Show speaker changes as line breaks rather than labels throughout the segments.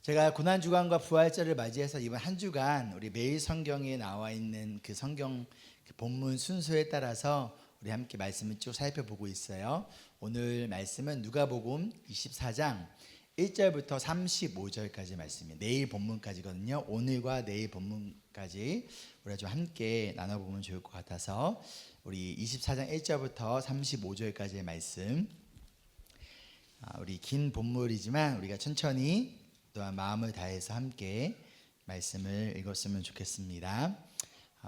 제가 고난주간과 부활절을 맞이해서 이번 한 주간 우리 매일 성경에 나와 있는 그 성경 그 본문 순서에 따라서 우리 함께 말씀을 쭉 살펴보고 있어요. 오늘 말씀은 누가복음 24장 1절부터 35절까지 말씀이에요. 내일 본문까지거든요. 오늘과 내일 본문까지 우리가 좀 함께 나눠보면 좋을 것 같아서 우리 24장 1절부터 35절까지의 말씀, 우리 긴 본문이지만 우리가 천천히 또한 마음을 다해서 함께 말씀을 읽었으면 좋겠습니다.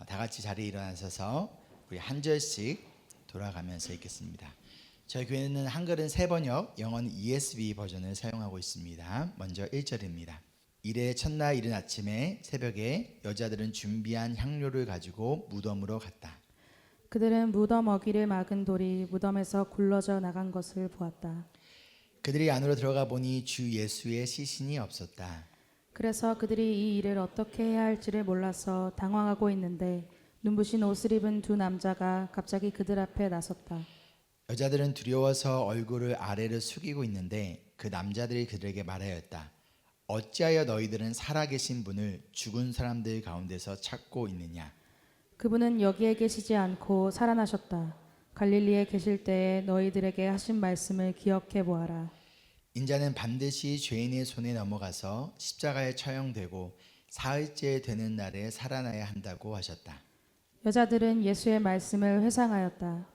다 같이 자리에 일어나셔서 우리 한 절씩 돌아가면서 읽겠습니다. 저희 교회는 한글은 세 번역, 영어는 ESV 버전을 사용하고 있습니다. 먼저 1절입니다. 이래 첫날 이른 아침에 새벽에 여자들은 준비한 향료를 가지고 무덤으로 갔다.
그들은 무덤 어귀를 막은 돌이 무덤에서 굴러져 나간 것을 보았다.
그들이 안으로 들어가 보니 주 예수의 시신이 없었다.
그래서 그들이 이 일을 어떻게 해야 할지를 몰라서 당황하고 있는데 눈부신 옷을 입은 두 남자가 갑자기 그들 앞에 나섰다.
여자들은 두려워서 얼굴을 아래로 숙이고 있는데 그 남자들이 그들에게 말하였다. 어찌하여 너희들은 살아계신 분을 죽은 사람들 가운데서 찾고 있느냐?
그분은 여기에 계시지 않고 살아나셨다. 갈릴리에 계실 때에 너희들에게 하신 말씀을 기억해 보아라.
인자는 반드시 죄인의 손에 넘어가서 십자가에 처형되고 사흘째 되는 날에 살아나야 한다고 하셨다.
여자들은 예수의 말씀을 회상하였다.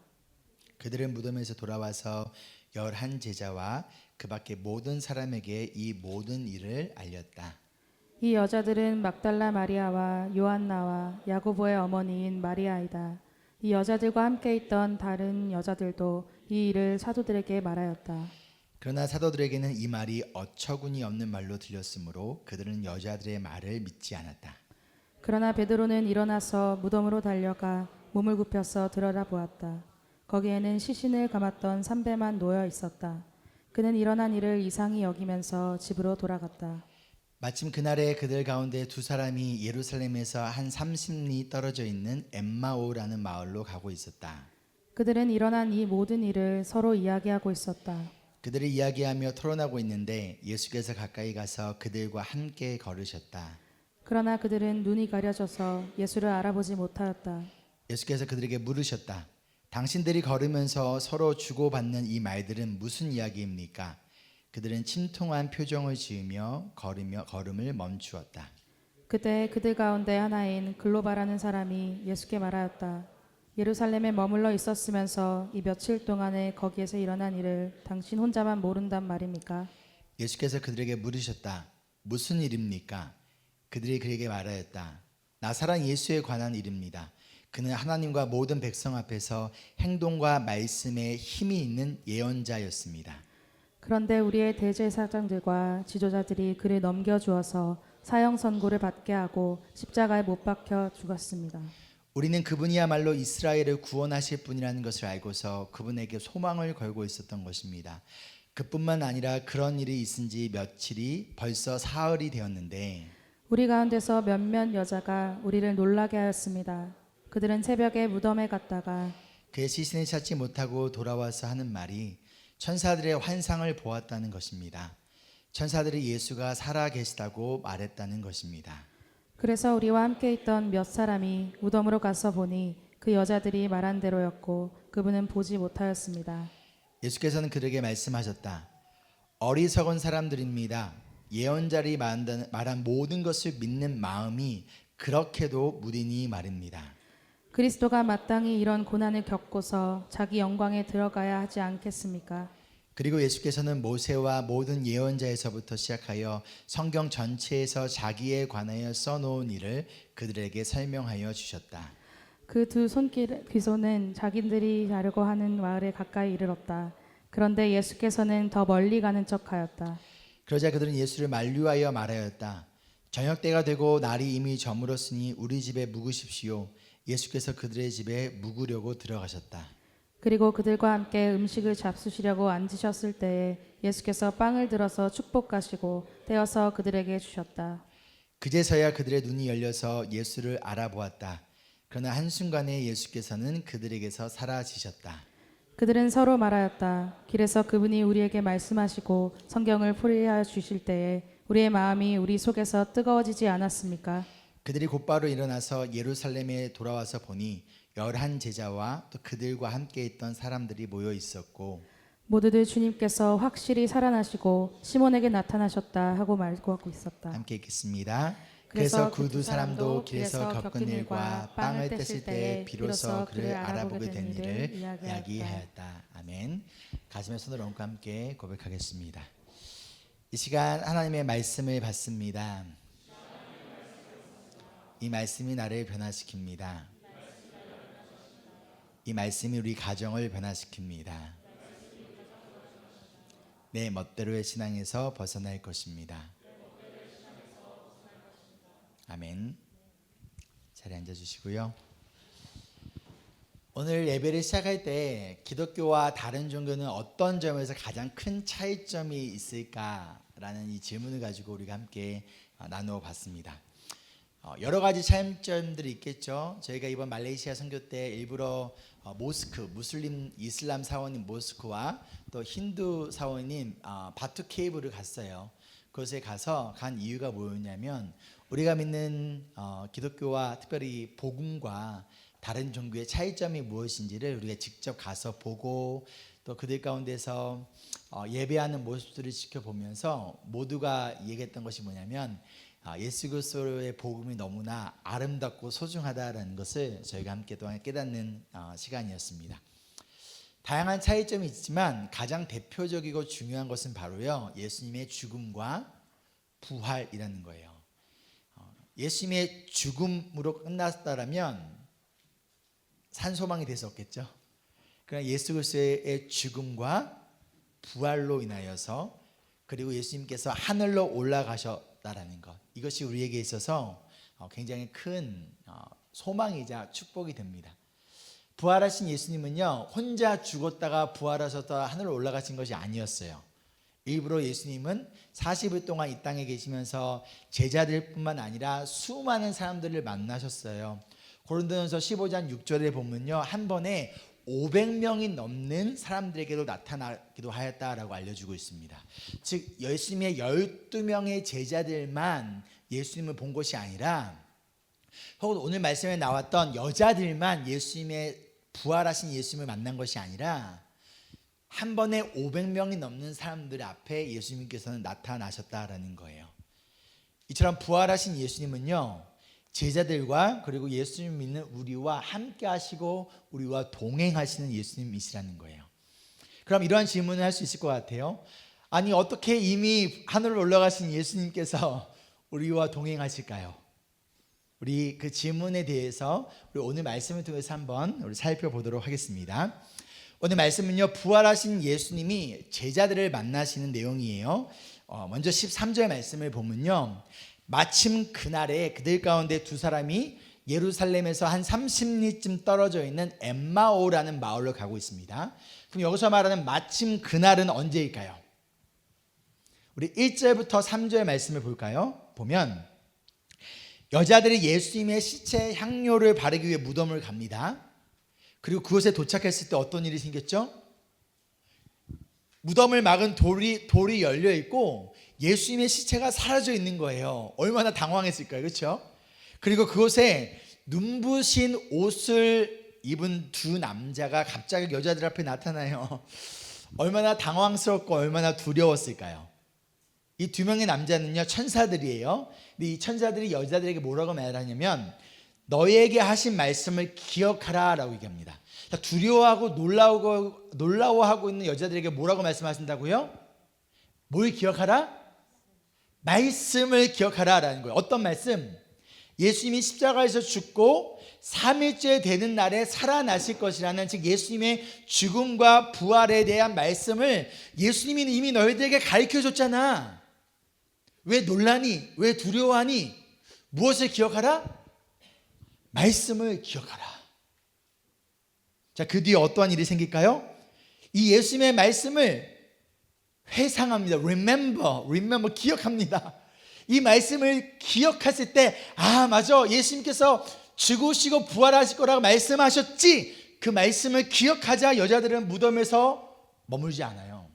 그들은 무덤에서 돌아와서 11 제자와 그 밖에 모든 사람에게 이 모든 일을 알렸다.
이 여자들은 막달라 마리아와 요한나와 야고보의 어머니인 마리아이다. 이 여자들과 함께 있던 다른 여자들도 이 일을 사도들에게 말하였다.
그러나 사도들에게는 이 말이 어처구니 없는 말로 들렸으므로 그들은 여자들의 말을 믿지 않았다.
그러나 베드로는 일어나서 무덤으로 달려가 몸을 굽혀서 들여다보았다. 거기에는 시신을 감았던 삼배만 놓여 있었다. 그는 일어난 일을 이상히 여기면서 집으로 돌아갔다.
마침 그날에 그들 가운데 두 사람이 예루살렘에서 한 30리 떨어져 있는 엠마오라는 마을로 가고 있었다.
그들은 일어난 이 모든 일을 서로 이야기하고 있었다.
그들이 이야기하며 토론하고 있는데 예수께서 가까이 가서 그들과 함께 걸으셨다.
그러나 그들은 눈이 가려져서 예수를 알아보지 못하였다.
예수께서 그들에게 물으셨다. 당신들이 걸으면서 서로 주고받는 이 말들은 무슨 이야기입니까? 그들은 침통한 표정을 지으며 걸음을 멈추었다.
그때 그들 가운데 하나인 글로바라는 사람이 예수께 말하였다. 예루살렘에 머물러 있었으면서 이 며칠 동안에 거기에서 일어난 일을 당신 혼자만 모른단 말입니까?
예수께서 그들에게 물으셨다. 무슨 일입니까? 그들이 그에게 말하였다. 나사렛 예수에 관한 일입니다. 그는 하나님과 모든 백성 앞에서 행동과 말씀에 힘이 있는 예언자였습니다.
그런데 우리의 대제사장들과 지도자들이 그를 넘겨주어서 사형 선고를 받게 하고 십자가에 못 박혀 죽었습니다.
우리는 그분이야말로 이스라엘을 구원하실 분이라는 것을 알고서 그분에게 소망을 걸고 있었던 것입니다. 그뿐만 아니라 그런 일이 있은 지 며칠이 벌써 사흘이 되었는데
우리 가운데서 몇몇 여자가 우리를 놀라게 하였습니다. 그들은 새벽에 무덤에 갔다가
그의 시신을 찾지 못하고 돌아와서 하는 말이 천사들의 환상을 보았다는 것입니다. 천사들이 예수가 살아 계시다고 말했다는 것입니다.
그래서 우리와 함께 있던 몇 사람이 무덤으로 가서 보니 그 여자들이 말한 대로였고 그분은 보지 못하였습니다.
예수께서는 그들에게 말씀하셨다. 어리석은 사람들입니다. 예언자들이 말한 모든 것을 믿는 마음이 그렇게도 무디니 말입니다.
그리스도가 마땅히 이런 고난을 겪고서 자기 영광에 들어가야 하지 않겠습니까?
그리고 예수께서는 모세와 모든 예언자에서부터 시작하여 성경 전체에서 자기에 관하여 써놓은 일을 그들에게 설명하여 주셨다.
그 두 귀소는 자기들이 가려고 하는 마을에 가까이 이르렀다. 그런데 예수께서는 더 멀리 가는 척하였다.
그러자 그들은 예수를 만류하여 말하였다. 저녁 때가 되고 날이 이미 저물었으니 우리 집에 묵으십시오. 예수께서 그들의 집에 묵으려고 들어가셨다.
그리고 그들과 함께 음식을 잡수시려고 앉으셨을 때에 예수께서 빵을 들어서 축복하시고 떼어서 그들에게 주셨다.
그제서야 그들의 눈이 열려서 예수를 알아보았다. 그러나 한순간에 예수께서는 그들에게서 사라지셨다.
그들은 서로 말하였다. 길에서 그분이 우리에게 말씀하시고 성경을 풀이하여 주실 때에 우리의 마음이 우리 속에서 뜨거워지지 않았습니까?
그들이 곧바로 일어나서 예루살렘에 돌아와서 보니 11 제자와 또 그들과 함께 있던 사람들이 모여 있었고
모두들 주님께서 확실히 살아나시고 시몬에게 나타나셨다 하고 말하고 있었다.
함께 읽겠습니다. 그래서 그 두 사람도 길에서 겪은 일과 빵을 뗐을 때에 비로소 그를 알아보게 된 일을 이야기하였다. 아멘. 가슴에 손을 얹고 함께 고백하겠습니다. 이 시간 하나님의 말씀을 받습니다. 이 말씀이 나를 변화시킵니다. 이 말씀이 우리 가정을 변화시킵니다. 내 멋대로의 신앙에서 벗어날 것입니다. 아멘. 자리에 앉아주시고요. 오늘 예배를 시작할 때 기독교와 다른 종교는 어떤 점에서 가장 큰 차이점이 있을까라는 이 질문을 가지고 우리가 함께 나누어 봤습니다. 여러 가지 차이점들이 있겠죠. 저희가 이번 말레이시아 선교 때 일부러 모스크, 무슬림 이슬람 사원인 모스크와 또 힌두 사원인 바투 케이브를 갔어요. 그곳에 가서 간 이유가 뭐였냐면 우리가 믿는 기독교와 특별히 복음과 다른 종교의 차이점이 무엇인지를 우리가 직접 가서 보고 또 그들 가운데서 예배하는 모습들을 지켜보면서 모두가 얘기했던 것이 뭐냐면 예수 그리스도의 복음이 너무나 아름답고 소중하다라는 것을 저희가 함께 또한 깨닫는 시간이었습니다. 다양한 차이점이 있지만 가장 대표적이고 중요한 것은 바로요 예수님의 죽음과 부활이라는 거예요. 예수님의 죽음으로 끝났다라면 산소망이 될 수 없겠죠. 그러나 예수 그리스도의 죽음과 부활로 인하여서 그리고 예수님께서 하늘로 올라가셨다라는 것, 이것이 우리에게 있어서 굉장히 큰 소망이자 축복이 됩니다. 부활하신 예수님은요 혼자 죽었다가 부활하셨다가 하늘로 올라가신 것이 아니었어요. 일부러 예수님은 40일 동안 이 땅에 계시면서 제자들뿐만 아니라 수많은 사람들을 만나셨어요. 고린도전서 15장 6절에 보면요 한 번에 500명이 넘는 사람들에게도 나타나기도 하였다라고 알려주고 있습니다. 즉 예수님의 12명의 제자들만 예수님을 본 것이 아니라 혹은 오늘 말씀에 나왔던 여자들만 예수님의 부활하신 예수님을 만난 것이 아니라 한 번에 500명이 넘는 사람들 앞에 예수님께서는 나타나셨다라는 거예요. 이처럼 부활하신 예수님은요 제자들과 그리고 예수님 믿는 우리와 함께 하시고 우리와 동행하시는 예수님이시라는 거예요. 그럼 이러한 질문을 할 수 있을 것 같아요. 아니 어떻게 이미 하늘로 올라가신 예수님께서 우리와 동행하실까요? 우리 그 질문에 대해서 우리 오늘 말씀을 통해서 한번 우리 살펴보도록 하겠습니다. 오늘 말씀은요 부활하신 예수님이 제자들을 만나시는 내용이에요. 먼저 13절 말씀을 보면요 마침 그날에 그들 가운데 두 사람이 예루살렘에서 한 30리쯤 떨어져 있는 엠마오라는 마을로 가고 있습니다. 그럼 여기서 말하는 마침 그날은 언제일까요? 우리 1절부터 3절 말씀을 볼까요? 보면 여자들이 예수님의 시체에 향료를 바르기 위해 무덤을 갑니다. 그리고 그곳에 도착했을 때 어떤 일이 생겼죠? 무덤을 막은 돌이 열려 있고 예수님의 시체가 사라져 있는 거예요. 얼마나 당황했을까요? 그렇죠? 그리고 그곳에 눈부신 옷을 입은 두 남자가 갑자기 여자들 앞에 나타나요. 얼마나 당황스럽고 얼마나 두려웠을까요? 이 두 명의 남자는요 천사들이에요. 근데 이 천사들이 여자들에게 뭐라고 말하냐면 너에게 하신 말씀을 기억하라 라고 얘기합니다. 두려워하고 놀라워하고 있는 여자들에게 뭐라고 말씀하신다고요? 뭘 기억하라? 말씀을 기억하라 라는 거예요. 어떤 말씀? 예수님이 십자가에서 죽고 3일째 되는 날에 살아나실 것이라는, 즉 예수님의 죽음과 부활에 대한 말씀을 예수님이 이미 너희들에게 가르쳐줬잖아. 왜 놀라니? 왜 두려워하니? 무엇을 기억하라? 말씀을 기억하라. 자, 그 뒤에 어떠한 일이 생길까요? 이 예수님의 말씀을 회상합니다. remember, 기억합니다. 이 말씀을 기억했을 때, 아, 맞아, 예수님께서 죽으시고 부활하실 거라고 말씀하셨지. 그 말씀을 기억하자 여자들은 무덤에서 머물지 않아요.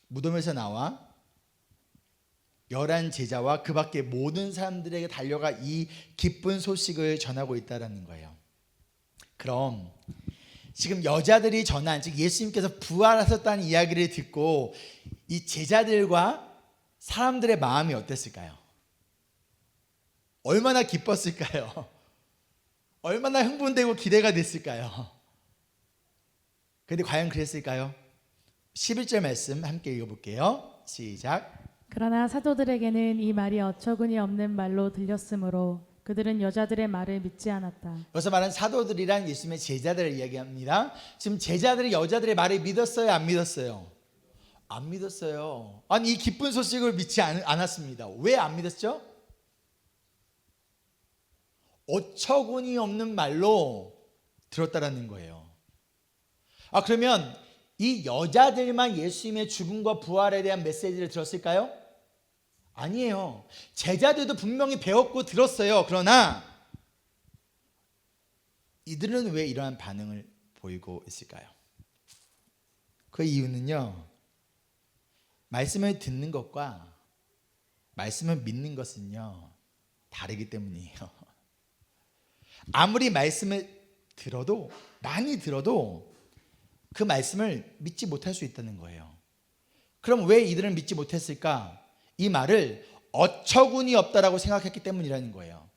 무덤에서 나와 제자와 그 밖에 모든 사람들에게 달려가 이 기쁜 소식을 전하고 있다는 거예요. 그럼 지금 여자들이 전한, 즉 예수님께서 부활하셨다는 이야기를 듣고 이 제자들과 사람들의 마음이 어땠을까요? 얼마나 기뻤을까요? 얼마나 흥분되고 기대가 됐을까요? 그런데 과연 그랬을까요? 11절 말씀 함께 읽어볼게요. 시작.
그러나 사도들에게는 이 말이 어처구니 없는 말로 들렸으므로 그들은 여자들의 말을 믿지 않았다.
여기서 말하는 사도들이란 예수님의 제자들을 이야기합니다. 지금 제자들이 여자들의 말을 믿었어요? 안 믿었어요? 안 믿었어요. 아니, 이 기쁜 소식을 믿지 않았습니다. 왜 안 믿었죠? 어처구니 없는 말로 들었다라는 거예요. 그러면 이 여자들만 예수님의 죽음과 부활에 대한 메시지를 들었을까요? 아니에요. 제자들도 분명히 배웠고 들었어요. 그러나 이들은 왜 이러한 반응을 보이고 있을까요? 그 이유는요, 말씀을 듣는 것과 말씀을 믿는 것은요 다르기 때문이에요. 아무리 말씀을 들어도, 많이 들어도 그 말씀을 믿지 못할 수 있다는 거예요. 그럼 왜 이들은 믿지 못했을까? 이 말을 어처구니 없다라고 생각했기 때문이라는 거예요.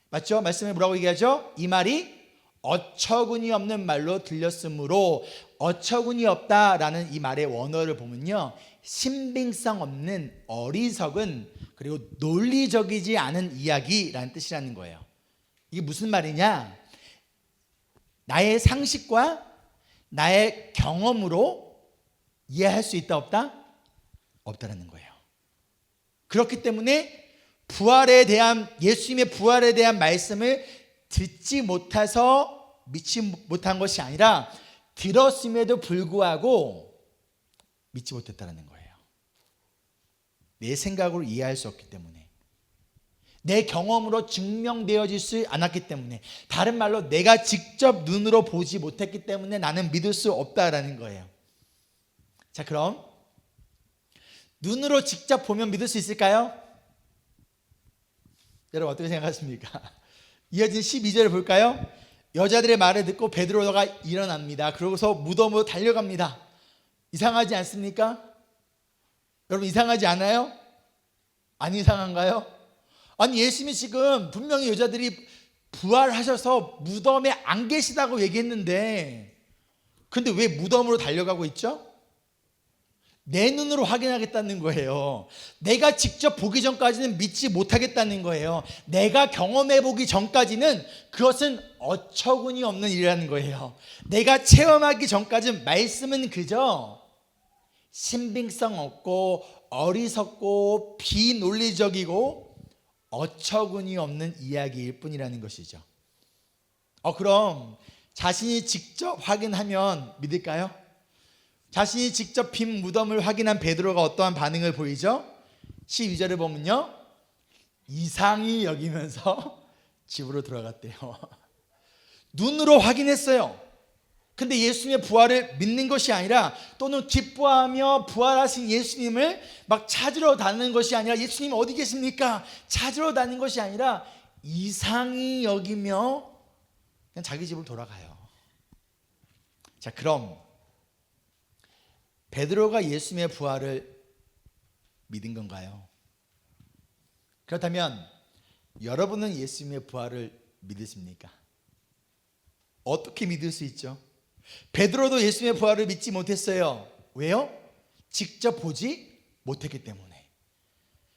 맞죠? 말씀에 뭐라고 얘기하죠? 이 말이 어처구니 없는 말로 들렸으므로, 어처구니 없다라는 이 말의 원어를 보면요, 신빙성 없는, 어리석은, 그리고 논리적이지 않은 이야기라는 뜻이라는 거예요. 이게 무슨 말이냐? 나의 상식과 나의 경험으로 이해할 수 있다 없다? 없다라는 거예요. 그렇기 때문에 부활에 대한, 예수님의 부활에 대한 말씀을 듣지 못해서 믿지 못한 것이 아니라 들었음에도 불구하고 믿지 못했다는 거예요. 내 생각으로 이해할 수 없기 때문에, 내 경험으로 증명되어질 수 않았기 때문에, 다른 말로 내가 직접 눈으로 보지 못했기 때문에 나는 믿을 수 없다라는 거예요. 자, 그럼 눈으로 직접 보면 믿을 수 있을까요? 여러분 어떻게 생각하십니까? 이어진 12절을 볼까요? 여자들의 말을 듣고 베드로가 일어납니다. 그러고서 무덤으로 달려갑니다. 이상하지 않습니까? 여러분 이상하지 않아요? 안 이상한가요? 아니, 예수님이 지금 분명히 여자들이 부활하셔서 무덤에 안 계시다고 얘기했는데, 근데 왜 무덤으로 달려가고 있죠? 내 눈으로 확인하겠다는 거예요. 내가 직접 보기 전까지는 믿지 못하겠다는 거예요. 내가 경험해 보기 전까지는 그것은 어처구니 없는 일이라는 거예요. 내가 체험하기 전까지는 말씀은 그저 신빙성 없고 어리석고 비논리적이고 어처구니 없는 이야기일 뿐이라는 것이죠. 그럼 자신이 직접 확인하면 믿을까요? 자신이 직접 빈 무덤을 확인한 베드로가 어떠한 반응을 보이죠? 12절을 보면요, 이상히 여기면서 집으로 들어갔대요. 눈으로 확인했어요. 근데 예수님의 부활을 믿는 것이 아니라, 또는 기뻐하며 부활하신 예수님을 막 찾으러 다니는 것이 아니라, 예수님 어디 계십니까? 찾으러 다니는 것이 아니라 이상히 여기며 그냥 자기 집으로 돌아가요. 자, 그럼 베드로가 예수님의 부활을 믿은 건가요? 그렇다면 여러분은 예수님의 부활을 믿으십니까? 어떻게 믿을 수 있죠? 베드로도 예수님의 부활을 믿지 못했어요. 왜요? 직접 보지 못했기 때문에.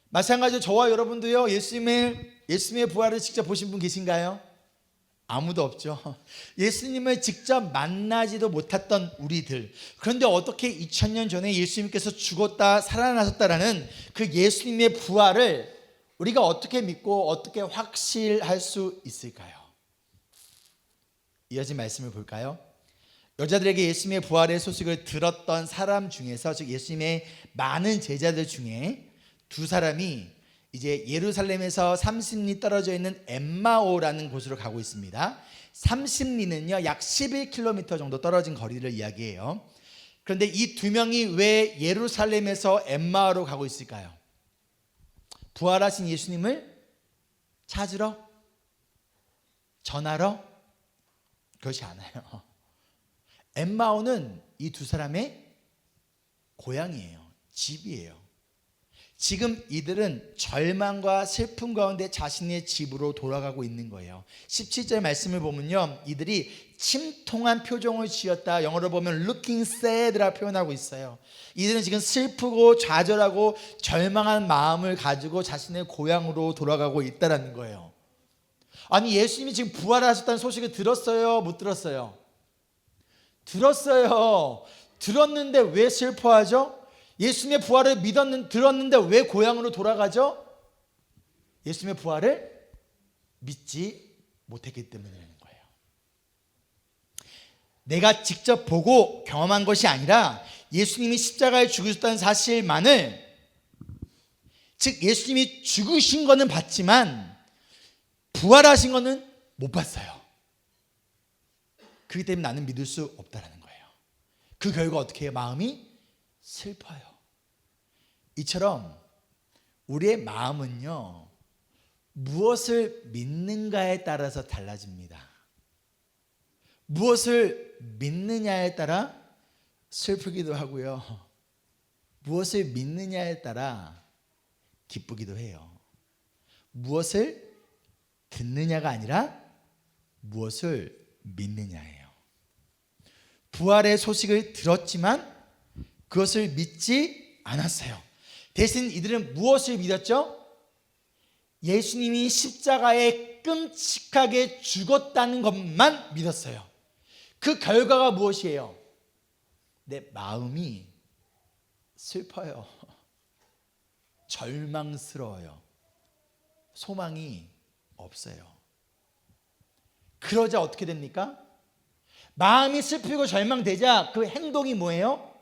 마찬가지로 저와 여러분도요, 예수님의 부활을 직접 보신 분 계신가요? 아무도 없죠. 예수님을 직접 만나지도 못했던 우리들. 그런데 어떻게 2000년 전에 예수님께서 죽었다 살아나셨다라는 그 예수님의 부활을 우리가 어떻게 믿고 어떻게 확실할 수 있을까요? 이어진 말씀을 볼까요? 여자들에게 예수님의 부활의 소식을 들었던 사람 중에서, 즉 예수님의 많은 제자들 중에 두 사람이 이제 예루살렘에서 30리 떨어져 있는 엠마오라는 곳으로 가고 있습니다. 30리는요 약 11km 정도 떨어진 거리를 이야기해요. 그런데 이 두 명이 왜 예루살렘에서 엠마오로 가고 있을까요? 부활하신 예수님을 찾으러? 전하러? 그것이 않아요. 엠마오는 이 두 사람의 고향이에요. 집이에요. 지금 이들은 절망과 슬픔 가운데 자신의 집으로 돌아가고 있는 거예요. 17절 말씀을 보면요, 이들이 침통한 표정을 지었다. 영어로 보면 looking sad라 표현하고 있어요. 이들은 지금 슬프고 좌절하고 절망한 마음을 가지고 자신의 고향으로 돌아가고 있다는 거예요. 아니, 예수님이 지금 부활하셨다는 소식을 들었어요? 못 들었어요? 들었어요. 들었는데 왜 슬퍼하죠? 예수님의 부활을 들었는데 왜 고향으로 돌아가죠? 예수님의 부활을 믿지 못했기 때문이라는 거예요. 내가 직접 보고 경험한 것이 아니라 예수님이 십자가에 죽으셨다는 사실만을, 즉 예수님이 죽으신 거는 봤지만 부활하신 거는 못 봤어요. 그렇기 때문에 나는 믿을 수 없다라는 거예요. 그 결과 어떻게 해요? 마음이 슬퍼요. 이처럼 우리의 마음은요, 무엇을 믿는가에 따라서 달라집니다. 무엇을 믿느냐에 따라 슬프기도 하고요, 무엇을 믿느냐에 따라 기쁘기도 해요. 무엇을 듣느냐가 아니라 무엇을 믿느냐예요. 부활의 소식을 들었지만 그것을 믿지 않았어요. 대신 이들은 무엇을 믿었죠? 예수님이 십자가에 끔찍하게 죽었다는 것만 믿었어요. 그 결과가 무엇이에요? 내 마음이 슬퍼요. 절망스러워요. 소망이 없어요. 그러자 어떻게 됩니까? 마음이 슬프고 절망되자 그 행동이 뭐예요?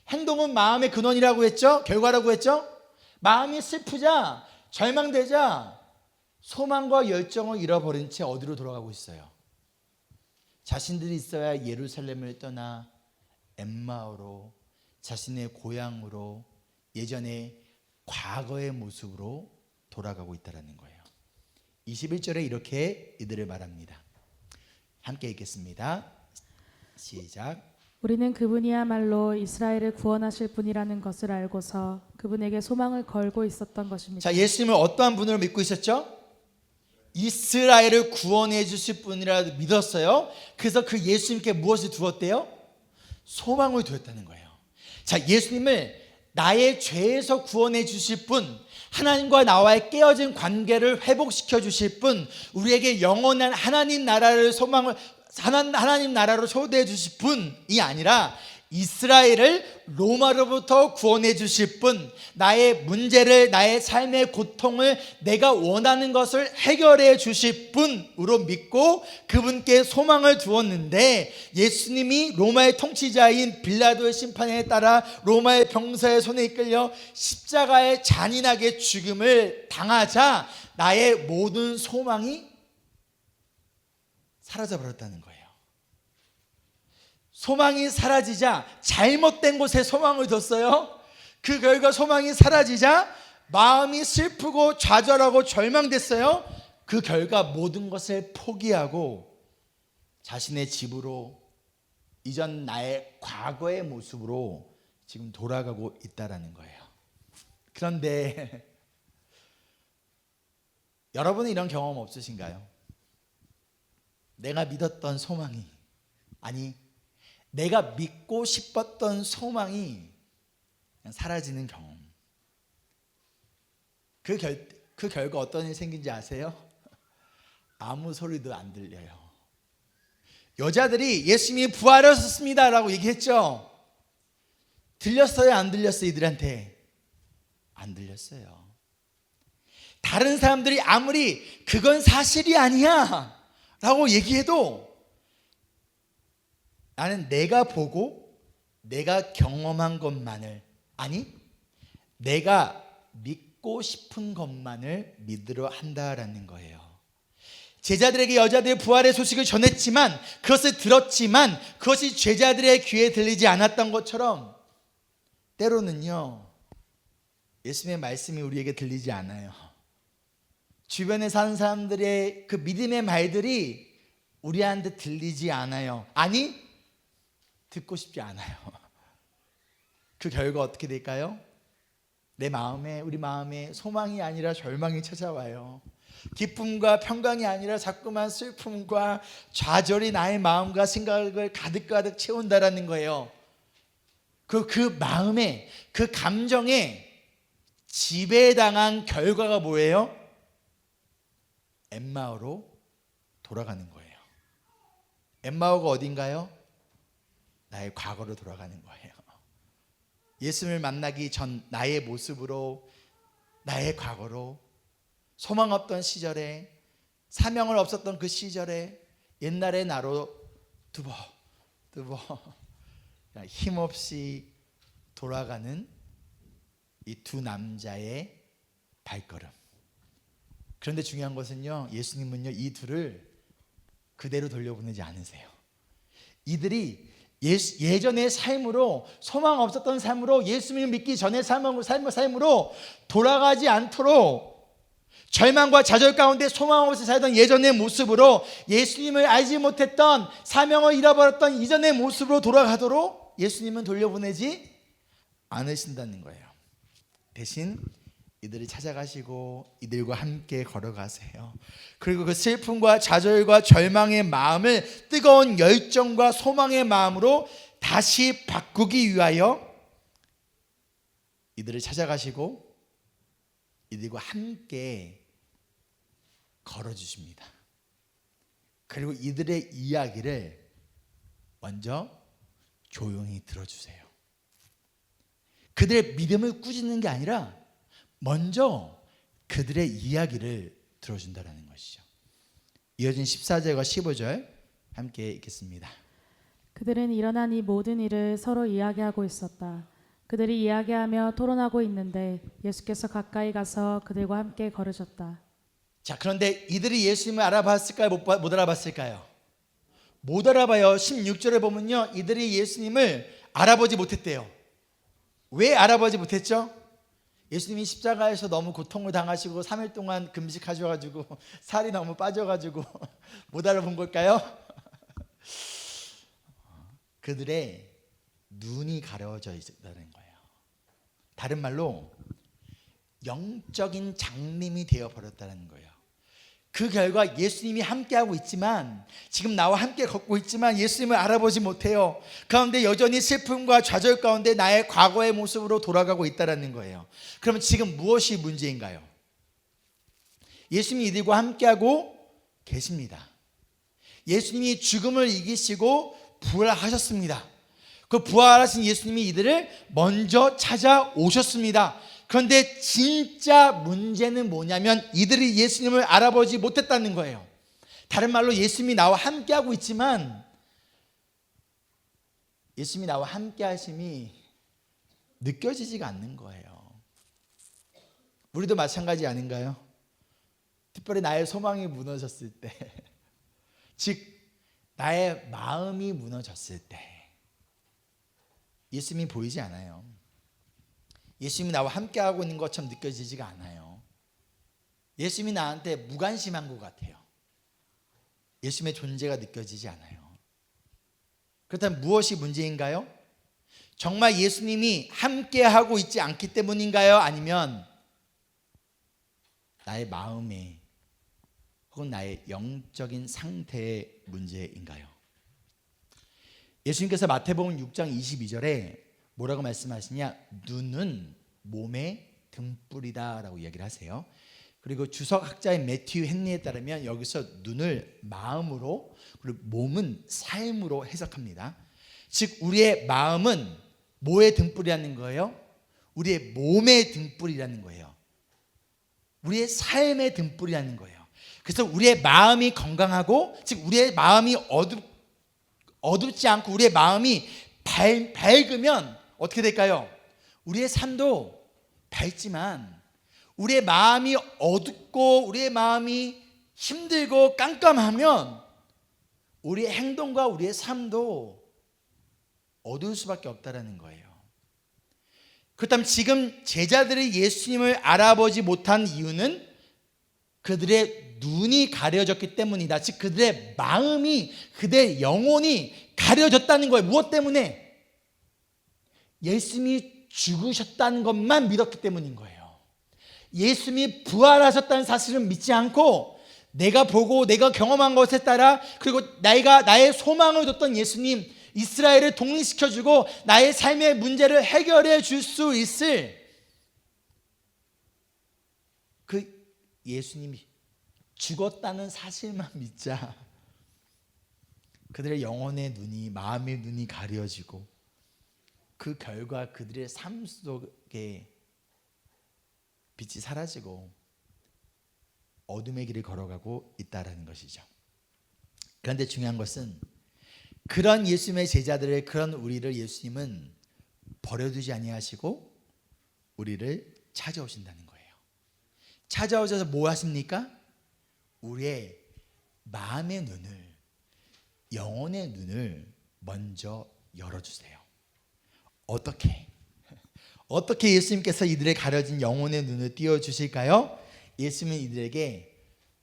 행동은 마음의 근원이라고 했죠? 결과라고 했죠? 마음이 슬프자, 절망되자 소망과 열정을 잃어버린 채 어디로 돌아가고 있어요? 자신들이 있어야 예루살렘을 떠나 엠마오로, 자신의 고향으로, 예전의 과거의 모습으로 돌아가고 있다는 거예요. 21절에 이렇게 이들을 말합니다. 함께 읽겠습니다. 시작.
우리는 그분이야말로 이스라엘을 구원하실 분이라는 것을 알고서 그분에게 소망을 걸고 있었던 것입니다.
자, 예수님을 어떠한 분으로 믿고 있었죠? 이스라엘을 구원해 주실 분이라 믿었어요. 그래서 그 예수님께 무엇을 두었대요? 소망을 두었다는 거예요. 자, 예수님을 나의 죄에서 구원해 주실 분, 하나님과 나와의 깨어진 관계를 회복시켜 주실 분, 우리에게 영원한 하나님 나라를 하나님 나라로 초대해 주실 분이 아니라 이스라엘을 로마로부터 구원해 주실 분, 나의 문제를, 나의 삶의 고통을, 내가 원하는 것을 해결해 주실 분으로 믿고 그분께 소망을 두었는데, 예수님이 로마의 통치자인 빌라도의 심판에 따라 로마의 병사의 손에 이끌려 십자가에 잔인하게 죽음을 당하자 나의 모든 소망이 사라져버렸다는 거예요. 소망이 사라지자 잘못된 곳에 소망을 뒀어요. 그 결과 소망이 사라지자 마음이 슬프고 좌절하고 절망됐어요. 그 결과 모든 것을 포기하고 자신의 집으로, 이전 나의 과거의 모습으로 지금 돌아가고 있다라는 거예요. 그런데 여러분은 이런 경험 없으신가요? 내가 믿었던 소망이, 아니 내가 믿고 싶었던 소망이 그냥 사라지는 경험. 그 결과 어떤 일이 생긴지 아세요? 아무 소리도 안 들려요. 여자들이 예수님이 부활하셨습니다 라고 얘기했죠. 들렸어요? 안 들렸어요? 이들한테 안 들렸어요. 다른 사람들이 아무리 그건 사실이 아니야 라고 얘기해도 나는 내가 보고 내가 경험한 것만을, 아니 내가 믿고 싶은 것만을 믿으려 한다라는 거예요. 제자들에게 여자들의 부활의 소식을 전했지만, 그것을 들었지만 그것이 제자들의 귀에 들리지 않았던 것처럼 때로는요, 예수님의 말씀이 우리에게 들리지 않아요. 주변에 사는 사람들의 그 믿음의 말들이 우리한테 들리지 않아요. 아니, 듣고 싶지 않아요. 그 결과 어떻게 될까요? 우리 마음에 소망이 아니라 절망이 찾아와요. 기쁨과 평강이 아니라 자꾸만 슬픔과 좌절이 나의 마음과 생각을 가득가득 채운다라는 거예요. 그 마음에, 그 감정에 지배당한 결과가 뭐예요? 엠마오로 돌아가는 거예요. 엠마오가 어딘가요? 나의 과거로 돌아가는 거예요. 예수님을 만나기 전 나의 모습으로, 나의 과거로, 소망 없던 시절에, 사명을 없었던 그 시절에 옛날의 나로 두버 힘없이 돌아가는 이 두 남자의 발걸음. 그런데 중요한 것은요, 예수님은요 이 둘을 그대로 돌려보내지 않으세요. 이들이 예전의 삶으로, 소망 없었던 삶으로, 예수님을 믿기 전의 삶으로 돌아가지 않도록, 절망과 좌절 가운데 소망 없이 살던 예전의 모습으로, 예수님을 알지 못했던, 사명을 잃어버렸던 이전의 모습으로 돌아가도록 예수님은 돌려보내지 않으신다는 거예요. 대신 이들을 찾아가시고 이들과 함께 걸어가세요. 그리고 그 슬픔과 좌절과 절망의 마음을 뜨거운 열정과 소망의 마음으로 다시 바꾸기 위하여 이들을 찾아가시고 이들과 함께 걸어주십니다. 그리고 이들의 이야기를 먼저 조용히 들어주세요. 그들의 믿음을 꾸짖는 게 아니라 먼저 그들의 이야기를 들어준다는 것이죠. 이어진 14절과 15절 함께 읽겠습니다.
그들은 일어난 이 모든 일을 서로 이야기하고 있었다. 그들이 이야기하며 토론하고 있는데 예수께서 가까이 가서 그들과 함께 걸으셨다.
자, 그런데 이들이 예수님을 알아봤을까요? 못 알아봤을까요? 못 알아봐요. 16절에 보면요, 이들이 예수님을 알아보지 못했대요. 왜 알아보지 못했죠? 예수님이 십자가에서 너무 고통을 당하시고 3일 동안 금식하셔가지고 살이 너무 빠져가지고 못 알아본 걸까요? 그들의 눈이 가려져 있다는 거예요. 다른 말로 영적인 장님이 되어버렸다는 거예요. 그 결과 예수님이 함께하고 있지만, 지금 나와 함께 걷고 있지만 예수님을 알아보지 못해요. 그런데 여전히 슬픔과 좌절 가운데 나의 과거의 모습으로 돌아가고 있다는 거예요. 그러면 지금 무엇이 문제인가요? 예수님이 이들과 함께하고 계십니다. 예수님이 죽음을 이기시고 부활하셨습니다. 그 부활하신 예수님이 이들을 먼저 찾아오셨습니다. 그런데 진짜 문제는 뭐냐면 이들이 예수님을 알아보지 못했다는 거예요. 다른 말로 예수님이 나와 함께하고 있지만 예수님이 나와 함께 하심이 느껴지지가 않는 거예요. 우리도 마찬가지 아닌가요? 특별히 나의 소망이 무너졌을 때, 즉 나의 마음이 무너졌을 때 예수님이 보이지 않아요. 예수님이 나와 함께하고 있는 것처럼 느껴지지가 않아요. 예수님이 나한테 무관심한 것 같아요. 예수님의 존재가 느껴지지 않아요. 그렇다면 무엇이 문제인가요? 정말 예수님이 함께하고 있지 않기 때문인가요? 아니면 나의 마음에 혹은 나의 영적인 상태의 문제인가요? 예수님께서 마태복음 6장 22절에 뭐라고 말씀하시냐? 눈은 몸의 등불이다 라고 이야기를 하세요. 그리고 주석학자의 매튜 헨리에 따르면 여기서 눈을 마음으로, 그리고 몸은 삶으로 해석합니다. 즉 우리의 마음은 뭐의 등불이라는 거예요? 우리의 몸의 등불이라는 거예요. 우리의 삶의 등불이라는 거예요. 그래서 우리의 마음이 건강하고, 즉 우리의 마음이 어둡지 않고 우리의 마음이 밝으면 어떻게 될까요? 우리의 삶도 밝지만 우리의 마음이 어둡고 우리의 마음이 힘들고 깜깜하면 우리의 행동과 우리의 삶도 어두울 수밖에 없다는 거예요. 그렇다면 지금 제자들이 예수님을 알아보지 못한 이유는 그들의 눈이 가려졌기 때문이다. 즉 그들의 마음이, 그들의 영혼이 가려졌다는 거예요. 무엇 때문에? 예수님이 죽으셨다는 것만 믿었기 때문인 거예요. 예수님이 부활하셨다는 사실은 믿지 않고 내가 보고 내가 경험한 것에 따라, 그리고 나의 소망을 뒀던 예수님, 이스라엘을 독립시켜주고 나의 삶의 문제를 해결해 줄 수 있을 그 예수님이 죽었다는 사실만 믿자. 그들의 영혼의 눈이, 마음의 눈이 가려지고 그 결과 그들의 삶 속에 빛이 사라지고 어둠의 길을 걸어가고 있다라는 것이죠. 그런데 중요한 것은 그런 예수님의 제자들을, 그런 우리를 예수님은 버려두지 아니하시고 우리를 찾아오신다는 거예요. 찾아오셔서 뭐 하십니까? 우리의 마음의 눈을, 영혼의 눈을 먼저 열어주세요. 어떻게 예수님께서 이들의 가려진 영혼의 눈을 띄워주실까요? 예수님은 이들에게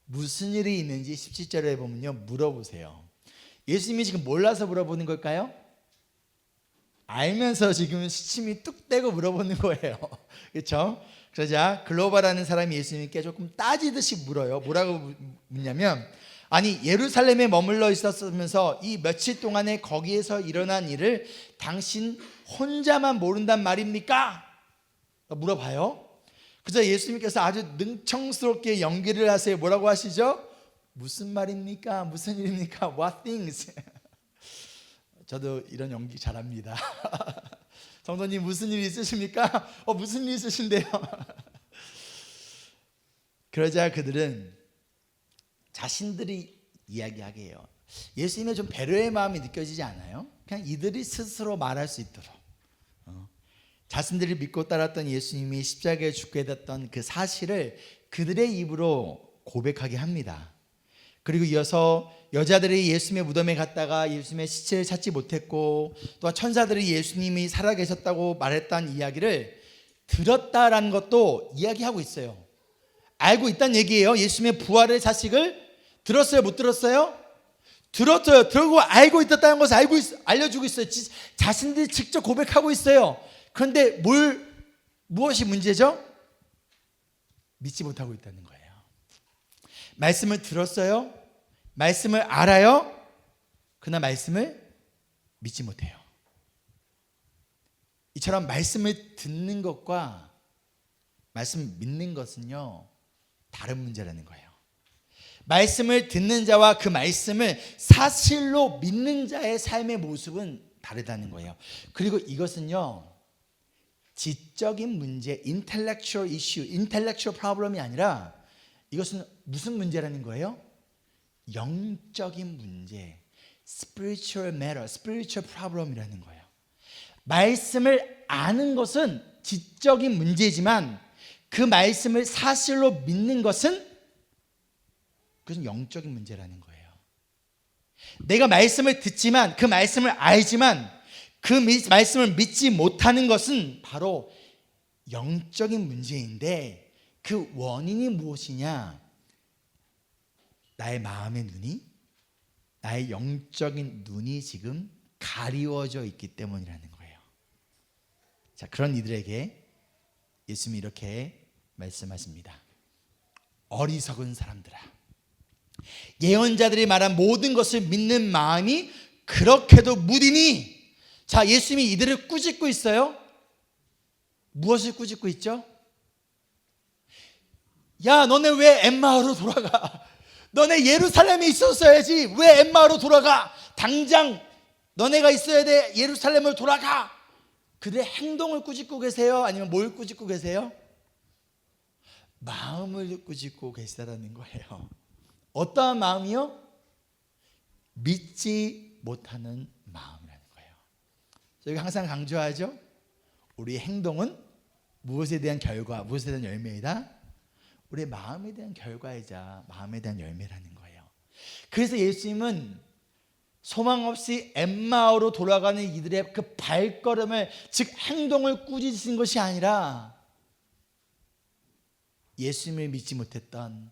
무슨 일이 있는지 17절에 보면요, 물어보세요. 예수님이 지금 몰라서 물어보는 걸까요? 알면서 지금 시침이 뚝 떼고 물어보는 거예요. 그렇죠? 그러자 글로바라는 사람이 예수님께 조금 따지듯이 물어요. 뭐라고 묻냐면, 아니 예루살렘에 머물러 있었으면서 이 며칠 동안에 거기에서 일어난 일을 당신 혼자만 모른단 말입니까? 물어봐요. 그래서 예수님께서 아주 능청스럽게 연기를 하세요. 뭐라고 하시죠? 무슨 말입니까? 무슨 일입니까? What things? 저도 이런 연기 잘합니다. 성도님 무슨 일 있으십니까? 무슨 일 있으신데요? 그러자 그들은 자신들이 이야기하게 해요. 예수님의 좀 배려의 마음이 느껴지지 않아요? 그냥 이들이 스스로 말할 수 있도록 자신들이 믿고 따랐던 예수님이 십자가에 죽게 됐던 그 사실을 그들의 입으로 고백하게 합니다. 그리고 이어서 여자들이 예수님의 무덤에 갔다가 예수님의 시체를 찾지 못했고, 또 천사들이 예수님이 살아계셨다고 말했다는 이야기를 들었다라는 것도 이야기하고 있어요. 알고 있다는 얘기예요. 예수님의 부활의 사실을 들었어요? 못 들었어요? 들었어요. 들고 알고 있었다는 것을 알려주고 있어요. 자신들이 직접 고백하고 있어요. 그런데 무엇이 문제죠? 믿지 못하고 있다는 거예요. 말씀을 들었어요? 말씀을 알아요? 그러나 말씀을 믿지 못해요. 이처럼 말씀을 듣는 것과 말씀을 믿는 것은요, 다른 문제라는 거예요. 말씀을 듣는 자와 그 말씀을 사실로 믿는 자의 삶의 모습은 다르다는 거예요. 그리고 이것은요, 지적인 문제, intellectual issue, intellectual problem이 아니라 이것은 무슨 문제라는 거예요? 영적인 문제, spiritual matter, spiritual problem이라는 거예요. 말씀을 아는 것은 지적인 문제지만 그 말씀을 사실로 믿는 것은 그것은 영적인 문제라는 거예요. 내가 말씀을 듣지만, 그 말씀을 알지만 그 말씀을 믿지 못하는 것은 바로 영적인 문제인데, 그 원인이 무엇이냐? 나의 마음의 눈이, 나의 영적인 눈이 지금 가리워져 있기 때문이라는 거예요. 자, 그런 이들에게 예수님이 이렇게 말씀하십니다. 어리석은 사람들아, 예언자들이 말한 모든 것을 믿는 마음이 그렇게도 무디니. 자, 예수님이 이들을 꾸짖고 있어요. 무엇을 꾸짖고 있죠? 야, 너네 왜 엠마오로 돌아가? 너네 예루살렘에 있었어야지. 왜 엠마오로 돌아가? 당장 너네가 있어야 돼. 예루살렘을 돌아가. 그들의 행동을 꾸짖고 계세요? 아니면 뭘 꾸짖고 계세요? 마음을 꾸짖고 계시다는 거예요. 어떠한 마음이요? 믿지 못하는 마음이라는 거예요. 저희가 항상 강조하죠. 우리의 행동은 무엇에 대한 결과, 무엇에 대한 열매이다? 우리의 마음에 대한 결과이자 마음에 대한 열매라는 거예요. 그래서 예수님은 소망 없이 엠마오로 돌아가는 이들의 그 발걸음을, 즉 행동을 꾸짖으신 것이 아니라 예수님을 믿지 못했던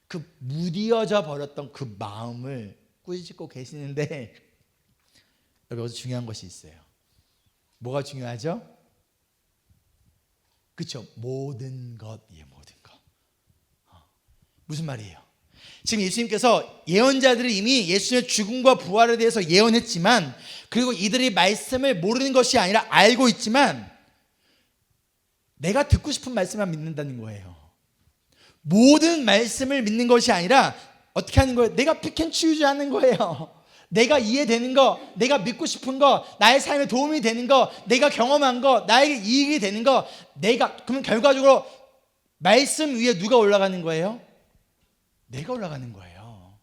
그 무디어져 버렸던 그 마음을 꾸짖고 계시는데, 여러분 여기서 중요한 것이 있어요. 뭐가 중요하죠? 그렇죠? 모든 것이에요. 모든 것. 무슨 말이에요? 지금 예수님께서 예언자들이 이미 예수님의 죽음과 부활에 대해서 예언했지만, 그리고 이들이 말씀을 모르는 것이 아니라 알고 있지만 내가 듣고 싶은 말씀만 믿는다는 거예요. 모든 말씀을 믿는 것이 아니라 어떻게 하는 거예요? 내가 픽앤추즈 하는 거예요. 내가 이해되는 거, 내가 믿고 싶은 거, 나의 삶에 도움이 되는 거, 내가 경험한 거, 나에게 이익이 되는 거, 그러면 결과적으로 말씀 위에 누가 올라가는 거예요? 내가 올라가는 거예요.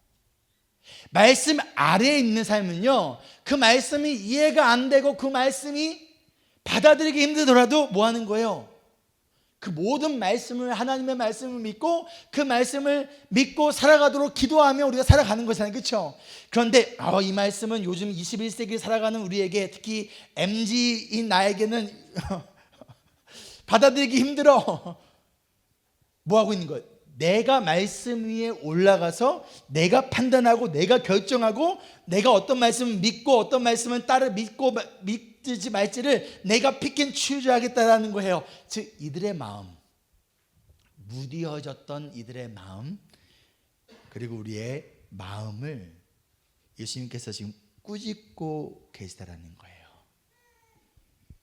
말씀 아래에 있는 삶은요, 그 말씀이 이해가 안 되고 그 말씀이 받아들이기 힘들더라도 뭐 하는 거예요? 그 모든 말씀을, 하나님의 말씀을 믿고 그 말씀을 믿고 살아가도록 기도하며 우리가 살아가는 거잖아요. 그렇죠? 그런데 이 말씀은 요즘 21세기 살아가는 우리에게, 특히 MZ인 나에게는 받아들이기 힘들어. 뭐 하고 있는 거예요? 내가 말씀 위에 올라가서 내가 판단하고 내가 결정하고 내가 어떤 말씀을 믿고 어떤 말씀은 믿고 믿지 말지를 내가 픽앤추즈 하겠다라는 거예요. 즉 이들의 마음, 무디어졌던 이들의 마음, 그리고 우리의 마음을 예수님께서 지금 꾸짖고 계시다라는 거예요.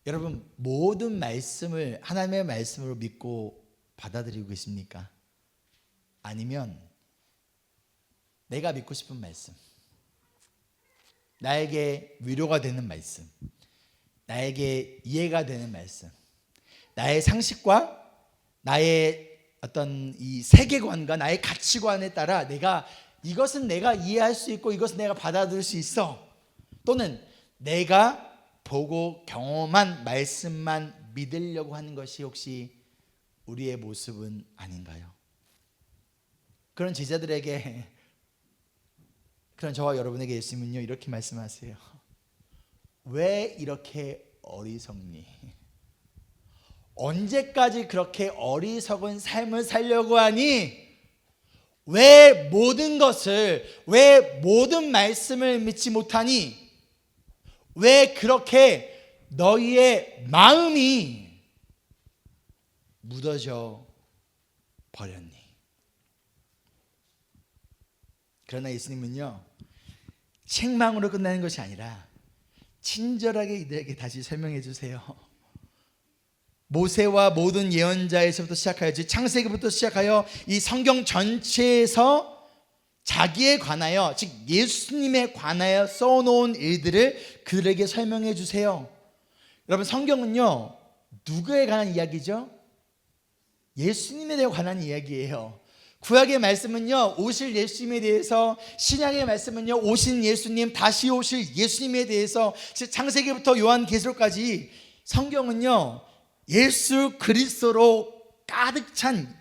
여러분 모든 말씀을 하나님의 말씀으로 믿고 받아들이고 계십니까? 아니면 내가 믿고 싶은 말씀, 나에게 위로가 되는 말씀, 나에게 이해가 되는 말씀, 나의 상식과 나의 어떤 이 세계관과 나의 가치관에 따라 이것은 내가 이해할 수 있고 이것은 내가 받아들일 수 있어, 또는 내가 보고 경험한 말씀만 믿으려고 하는 것이 혹시 우리의 모습은 아닌가요? 그런 제자들에게, 그런 저와 여러분에게 예수님은요 이렇게 말씀하세요. 왜 이렇게 어리석니? 언제까지 그렇게 어리석은 삶을 살려고 하니? 왜 모든 말씀을 믿지 못하니? 왜 그렇게 너희의 마음이 묻어져 버렸니? 그러나 예수님은요 책망으로 끝나는 것이 아니라 친절하게 이들에게 다시 설명해 주세요. 모세와 모든 예언자에서부터 시작하여, 창세기부터 시작하여 이 성경 전체에서 자기에 관하여, 즉 예수님에 관하여 써놓은 일들을 그들에게 설명해 주세요. 여러분 성경은요 누구에 관한 이야기죠? 예수님에 대해 관한 이야기예요. 구약의 말씀은요 오실 예수님에 대해서, 신약의 말씀은요 오신 예수님, 다시 오실 예수님에 대해서, 창세기부터 요한계시록까지 성경은요 예수 그리스도로 가득 찬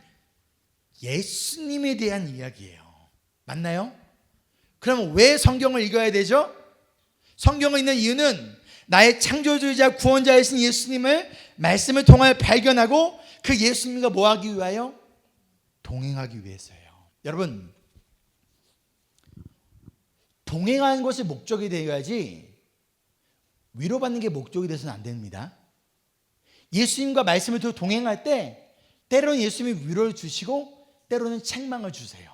예수님에 대한 이야기예요. 맞나요? 그럼 왜 성경을 읽어야 되죠? 성경을 읽는 이유는 나의 창조주이자 구원자이신 예수님을 말씀을 통하여 발견하고 그 예수님과 뭐 하기 위하여? 동행하기 위해서예요. 여러분 동행하는 것이 목적이 되어야지 위로받는 게 목적이 돼서는 안 됩니다. 예수님과 말씀을 들고 동행할 때 때로는 예수님이 위로를 주시고 때로는 책망을 주세요.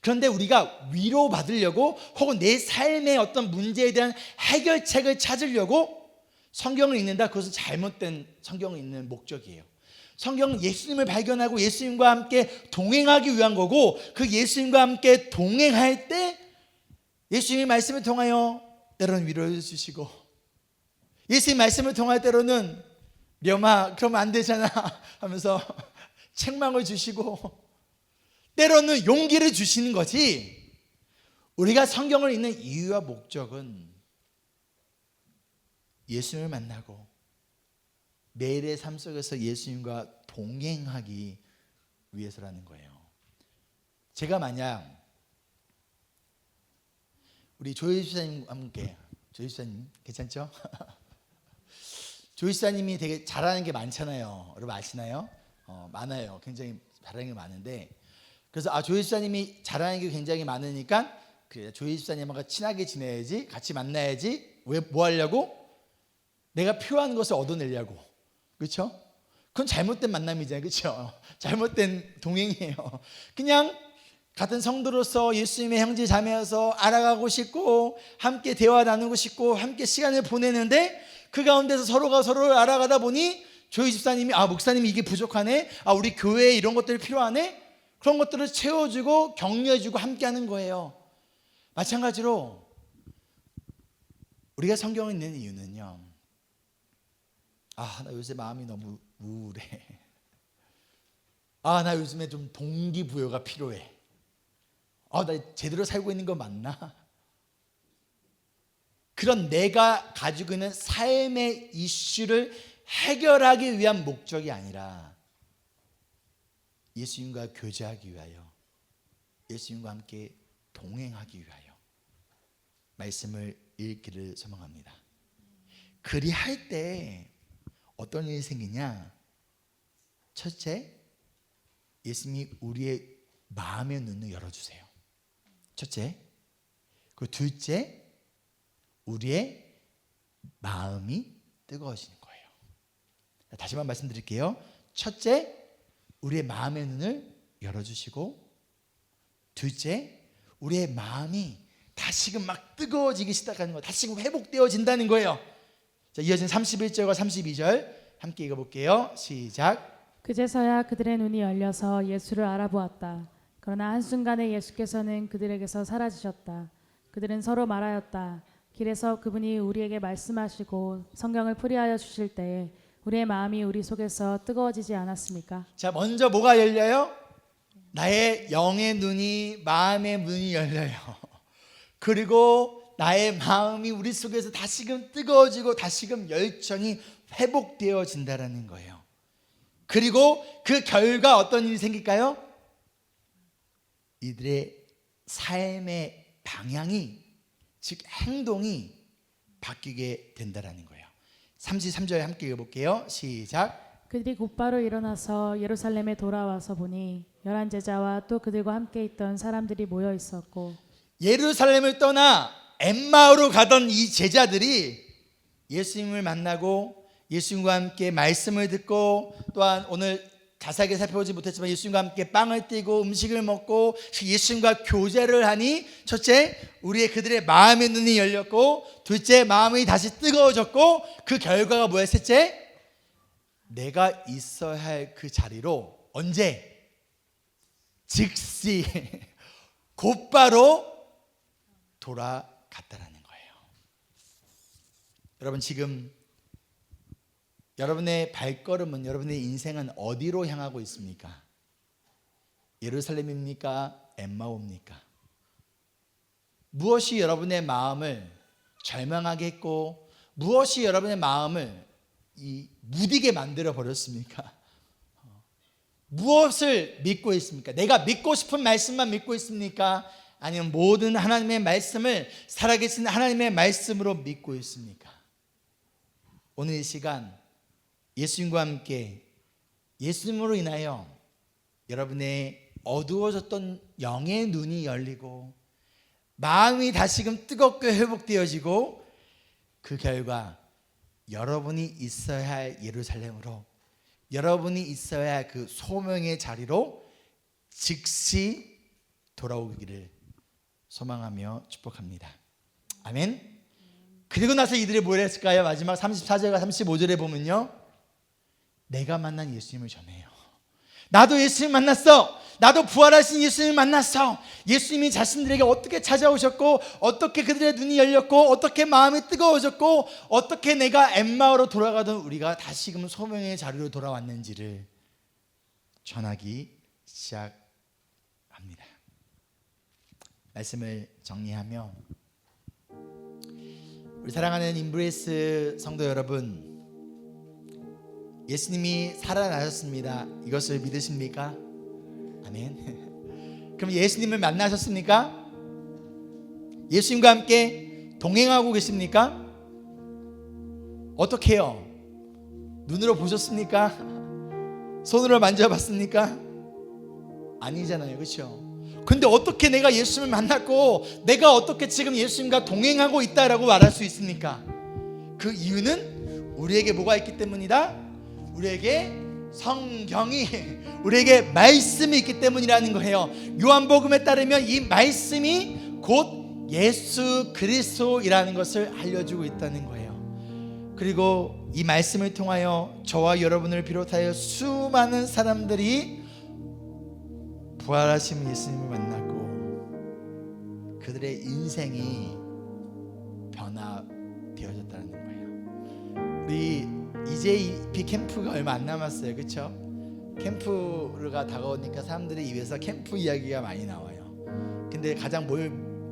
그런데 우리가 위로받으려고 혹은 내 삶의 어떤 문제에 대한 해결책을 찾으려고 성경을 읽는다, 그것은 잘못된 성경을 읽는 목적이에요. 성경은 예수님을 발견하고 예수님과 함께 동행하기 위한 거고, 그 예수님과 함께 동행할 때 예수님의 말씀을 통하여 때로는 위로를 주시고, 예수님의 말씀을 통할 때로는 려마 그러면 안 되잖아 하면서 책망을 주시고, 때로는 용기를 주시는 거지. 우리가 성경을 읽는 이유와 목적은 예수님을 만나고 매일의 삶 속에서 예수님과 동행하기 위해서라는 거예요. 제가 만약 우리 조희 집사님 함께. 조희 집사님 괜찮죠? 조희 집사님이 되게 잘하는 게 많잖아요. 여러분 아시나요? 많아요. 굉장히 잘하는 게 많은데, 그래서 조희 집사님이 잘하는 게 굉장히 많으니까 그 조희 집사님하고 친하게 지내야지, 같이 만나야지. 왜 뭐 하려고? 내가 필요한 것을 얻어내려고. 그렇죠? 그건 잘못된 만남이잖아요. 그렇죠? 잘못된 동행이에요. 그냥 같은 성도로서 예수님의 형제 자매여서 알아가고 싶고 함께 대화 나누고 싶고 함께 시간을 보내는데, 그 가운데서 서로가 서로를 알아가다 보니 조희 집사님이 목사님이 이게 부족하네, 우리 교회에 이런 것들이 필요하네, 그런 것들을 채워주고 격려해주고 함께하는 거예요. 마찬가지로 우리가 성경을 읽는 이유는요, 나 요새 마음이 너무 우울해, 나 요즘에 좀 동기부여가 필요해, 나 제대로 살고 있는 거 맞나? 그런 내가 가지고 있는 삶의 이슈를 해결하기 위한 목적이 아니라 예수님과 교제하기 위하여, 예수님과 함께 동행하기 위하여 말씀을 읽기를 소망합니다. 그리할 때 어떤 일이 생기냐? 첫째, 예수님이 우리의 마음의 눈을 열어주세요. 첫째. 그리고 둘째, 우리의 마음이 뜨거워지는 거예요. 다시 한번 말씀드릴게요. 첫째, 우리의 마음의 눈을 열어주시고, 둘째, 우리의 마음이 다시금 막 뜨거워지기 시작하는 거예요. 다시금 회복되어진다는 거예요. 자, 이어진 31절과 32절 함께 읽어볼게요. 시작.
그제서야 그들의 눈이 열려서 예수를 알아보았다. 그러나 한순간에 예수께서는 그들에게서 사라지셨다. 그들은 서로 말하였다. 길에서 그분이 우리에게 말씀하시고 성경을 풀이하여 주실 때에 우리의 마음이 우리 속에서 뜨거워지지 않았습니까?
자, 먼저 뭐가 열려요? 나의 영의 눈이, 마음의 문이 열려요. 그리고 나의 마음이 우리 속에서 다시금 뜨거워지고 다시금 열정이 회복되어진다라는 거예요. 그리고 그 결과 어떤 일이 생길까요? 이들의 삶의 방향이, 즉 행동이 바뀌게 된다라는 거예요. 33절 함께 읽어볼게요. 시작.
그들이 곧바로 일어나서 예루살렘에 돌아와서 보니 11 제자와 또 그들과 함께 있던 사람들이 모여 있었고,
예루살렘을 떠나 엠마오로 가던 이 제자들이 예수님을 만나고 예수님과 함께 말씀을 듣고, 또한 오늘 자세하게 살펴보지 못했지만 예수님과 함께 빵을 띄고 음식을 먹고 예수님과 교제를 하니, 첫째, 그들의 마음의 눈이 열렸고, 둘째, 마음이 다시 뜨거워졌고, 그 결과가 뭐야? 셋째, 내가 있어야 할 그 자리로 언제? 즉시 곧바로 돌아갔다라는 거예요. 여러분, 지금 여러분의 발걸음은, 여러분의 인생은 어디로 향하고 있습니까? 예루살렘입니까? 엠마오입니까? 무엇이 여러분의 마음을 절망하게 했고, 무엇이 여러분의 마음을 무디게 만들어 버렸습니까? 무엇을 믿고 있습니까? 내가 믿고 싶은 말씀만 믿고 있습니까? 아니면 모든 하나님의 말씀을 살아계신 하나님의 말씀으로 믿고 있습니까? 오늘 이 시간 예수님과 함께, 예수님으로 인하여 여러분의 어두워졌던 영의 눈이 열리고 마음이 다시금 뜨겁게 회복되어지고, 그 결과 여러분이 있어야 할 예루살렘으로, 여러분이 있어야 할 그 소명의 자리로 즉시 돌아오기를 소망하며 축복합니다. 아멘. 그리고 나서 이들이 뭘 했을까요? 마지막 34절과 35절에 보면요, 내가 만난 예수님을 전해요. 나도 예수님 만났어. 나도 부활하신 예수님을 만났어. 예수님이 자신들에게 어떻게 찾아오셨고, 어떻게 그들의 눈이 열렸고, 어떻게 마음이 뜨거워졌고, 어떻게 내가 엠마오로 돌아가던 우리가 다시금 소명의 자리로 돌아왔는지를 전하기 시작합니다. 말씀을 정리하며, 우리 사랑하는 임브레스 성도 여러분, 예수님이 살아나셨습니다. 이것을 믿으십니까? 아멘. 그럼 예수님을 만나셨습니까? 예수님과 함께 동행하고 계십니까? 어떻게 해요? 눈으로 보셨습니까? 손으로 만져봤습니까? 아니잖아요, 그렇죠? 근데 어떻게 내가 예수님을 만났고 내가 어떻게 지금 예수님과 동행하고 있다라고 말할 수 있습니까? 그 이유는 우리에게 뭐가 있기 때문이다? 우리에게 성경이, 우리에게 말씀이 있기 때문이라는 거예요. 요한복음에 따르면 이 말씀이 곧 예수 그리스도이라는 것을 알려주고 있다는 거예요. 그리고 이 말씀을 통하여 저와 여러분을 비롯하여 수많은 사람들이 부활하신 예수님을 만났고 그들의 인생이 변화되어졌다는 거예요. 우리 EJP 캠프가 얼마 안 남았어요, 그렇죠? 캠프가 다가오니까 사람들의 입에서 캠프 이야기가 많이 나와요. 근데 가장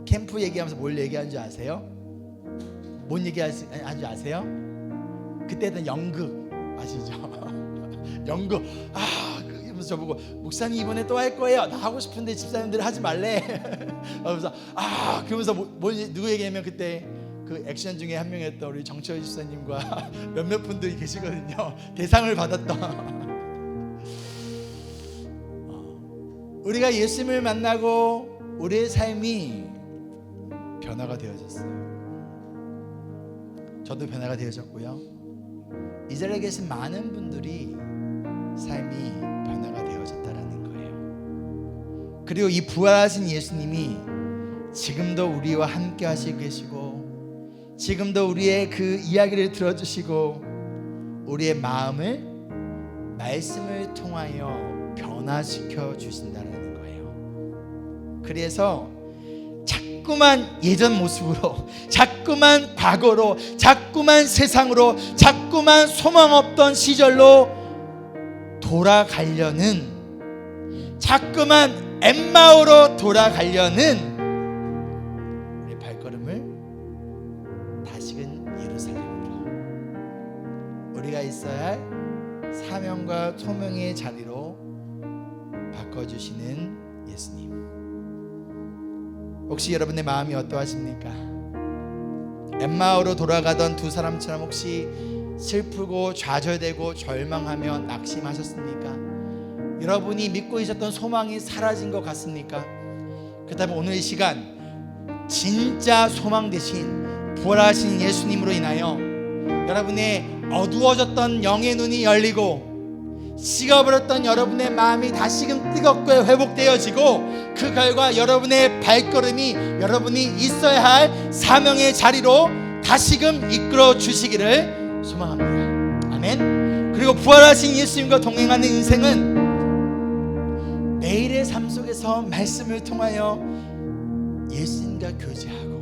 캠프 얘기하면서 뭘 얘기하는 줄 아세요? 뭔 얘기하는지 아세요? 그때는 연극 아시죠? 연극. 그러면서 저보고 목사님 이번에 또 할 거예요. 나 하고 싶은데 집사님들 하지 말래. 그러면서 누구 얘기하면 그때 그 액션 중에 한 명이었던 우리 정철 집사님과 몇몇 분들이 계시거든요. 대상을 받았던. 우리가 예수님을 만나고 우리의 삶이 변화가 되어졌어요. 저도 변화가 되어졌고요. 이 자리에 계신 많은 분들이 삶이 변화가 되어졌다라는 거예요. 그리고 이 부활하신 예수님이 지금도 우리와 함께 하시고 계시고 지금도 우리의 그 이야기를 들어주시고 우리의 마음을 말씀을 통하여 변화시켜 주신다라는 거예요. 그래서 자꾸만 예전 모습으로, 자꾸만 과거로, 자꾸만 세상으로, 자꾸만 소망 없던 시절로 돌아가려는, 자꾸만 엠마오로 돌아가려는 우리 발걸음을 다시금 예루살렘으로, 우리가 있어야 할 사명과 소명의 자리로 바꿔주시는 예수님. 혹시 여러분의 마음이 어떠하십니까? 엠마오로 돌아가던 두 사람처럼 혹시 슬프고 좌절되고 절망하며 낙심하셨습니까? 여러분이 믿고 있었던 소망이 사라진 것 같습니까? 그렇다면 오늘 이 시간 진짜 소망 대신 부활하신 예수님으로 인하여 여러분의 어두워졌던 영의 눈이 열리고 식어버렸던 여러분의 마음이 다시금 뜨겁고 회복되어지고 그 결과 여러분의 발걸음이 여러분이 있어야 할 사명의 자리로 다시금 이끌어 주시기를 소망합니다. 아멘. 그리고 부활하신 예수님과 동행하는 인생은 매일의 삶 속에서 말씀을 통하여 예수님과 교제하고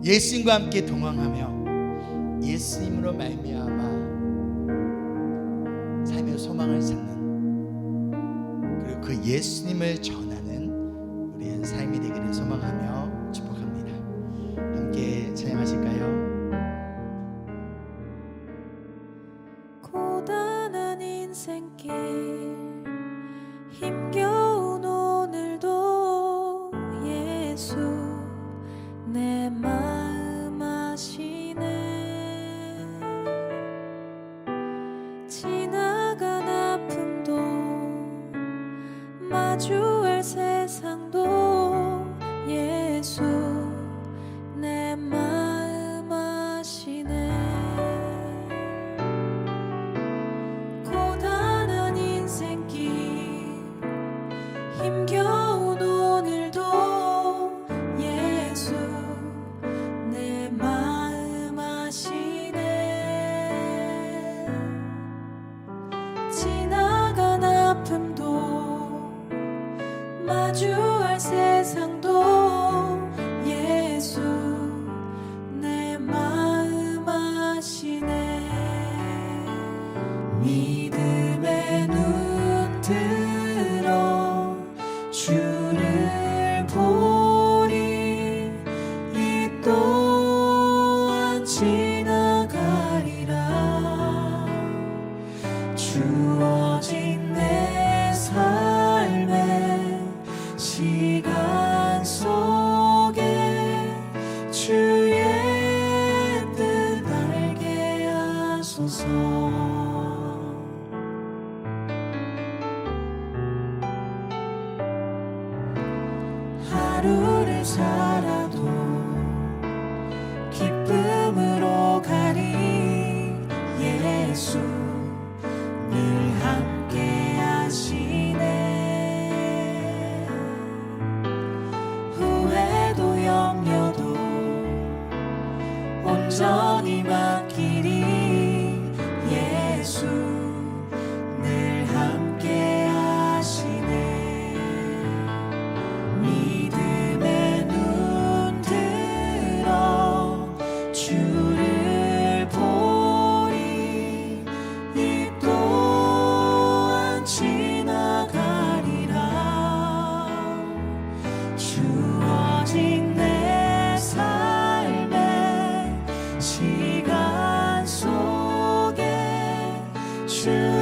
예수님과 함께 동행하며 예수님으로 말미암아 삶의 소망을 찾는, 그리고 그 예수님을 전하는 우리의 삶이 되기를 소망하며 축복합니다. 함께 찬양하실까요?
고단한 인생길 힘겨운 오늘도 예수 내 마음 아시네. 지나간 아픔도 마주할 세상도 예수 내 마음 아시네. 고단한 인생길 힘겨운 오늘도 예수 내 마음 아시네. 지나간 아픔도 마주할 세상도 예수 내 마음 아시네. 믿음의 눈 들어 주를 보리. 이 또한 지나가리라. 주어진 내 삶의 시간 속에 하루를 살아도 기쁨으로 가리 예수 늘 함께 하시네 후회도 염려도 온전히 맡기리 예수 늘 함께 하시네 믿음의 눈 들어 주를 보리 이 또한 지나가리라 주어진 내 삶의 시간 속에 주